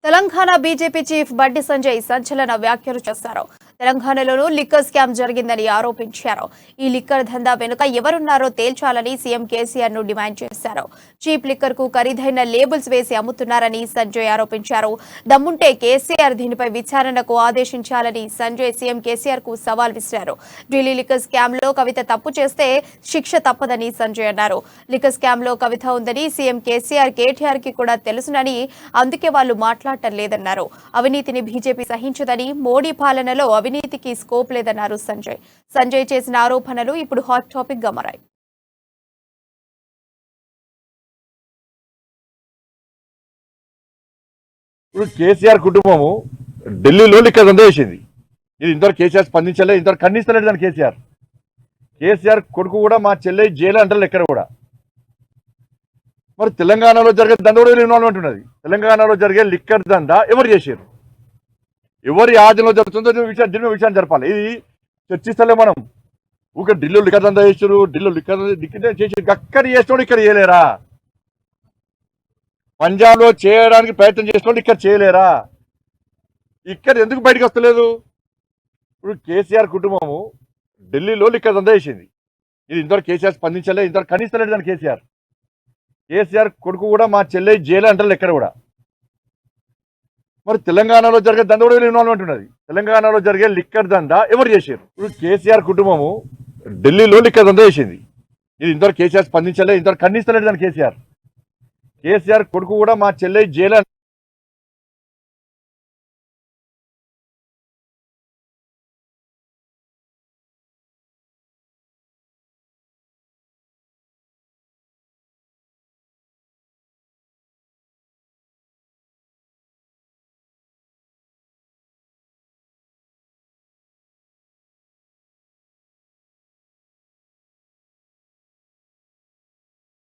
Telangana BJP chief Bandi Sanjay సంచలన వ్యాఖ్యలు చేశారు. తెలంగాణలోనూ లిక్కర్ స్కామ్ జరిగిందని ఆరోపించారు. ఈ లిక్కర్ దందా వెనుక ఎవరున్నారో తేల్చాలని సీఎం కేసీఆర్ ను డిమాండ్ చేశారు. చీప్ లిక్కర్ కు ఖరీదైన లేబుల్స్ వేసి అమ్ముతున్నారని సంజయ్ ఆరోపించారు. దమ్ముంటే కేసీఆర్ దీనిపై విచారణకు ఆదేశించాలని సంజయ్ సీఎం కేసీఆర్ కు సవాల్ విసిరారు. ఢిల్లీ లిక్కర్ స్కామ్ లో కవిత తప్పు చేస్తే శిక్ష తప్పదని సంజయ్ అన్నారు. లిక్కర్ స్కామ్ లో కవిత ఉందని సీఎం కేసీఆర్ కేటీఆర్ కి కూడా తెలుసునని, అందుకే వాళ్ళు మాట్లాడటం లేదన్నారు. అవినీతిని బీజేపీ సహించదని, మోడీ పాలనలో అవినీతికి స్కోప్ లేదన్నారు సంజయ్ చేసిన ఆరోపణలు ఇప్పుడు హాట్ టాపిక్ గా మారాయి. ఇప్పుడు కేసీఆర్ కుటుంబము ఢిల్లీలో లిక్కర్ దందా చేసింది. ఇది ఇంతవరకు కేసీఆర్ స్పందించలేదు, ఇంతవరకు ఖండిస్తలేదు దాన్ని కేసీఆర్ కొడుకు కూడా మా చెల్లె జైలు అంటారు ఎక్కడ కూడా. మరి తెలంగాణలో జరిగే దందా కూడా ఇన్వాల్వ్మెంట్ ఉన్నది. తెలంగాణలో జరిగే లిక్కర్ దందా ఎవరు చేశారు, ఎవరి ఆధీనంలో జరుగుతుందో దీని విషయాన్ని జరపాలి. ఇది చర్చిస్తలే మనం. ఊరికే ఢిల్లీలో లిక్కర్ దందా చేశారు, ఢిల్లీలో లిక్కర్ చేసి అక్కడ చేసినోడు ఇక్కడ చేయలేరా? పంజాబ్ లో చేయడానికి ప్రయత్నం చేసినోడు ఇక్కడ చేయలేరా? ఇక్కడ ఎందుకు బయటకు వస్తలేదు? ఇప్పుడు కేసీఆర్ కుటుంబము ఢిల్లీలో లిక్కర్ దందా చేసింది. ఇది ఇంతవరకు కేసీఆర్ స్పందించలేదు, ఇంతవరకు ఖండిస్తలేదు దాన్ని కేసీఆర్ కొడుకు కూడా మా చెల్లె జైలు అంటారు ఎక్కడ కూడా. మరి తెలంగాణలో జరిగే దందా కూడా ఇన్వాల్వ్మెంట్ ఉన్నది. తెలంగాణలో జరిగే లిక్కర్ దందా ఎవరు చేశారు? ఇప్పుడు కేసీఆర్ కుటుంబము ఢిల్లీలో లిక్కర్ దందా చేసింది. ఇది ఇంతవరకు కేసీఆర్ స్పందించలేదు, ఇంతవరకు ఖండిస్తలేదు దాన్ని కేసీఆర్ కొడుకు కూడా మా చెల్లె జైలు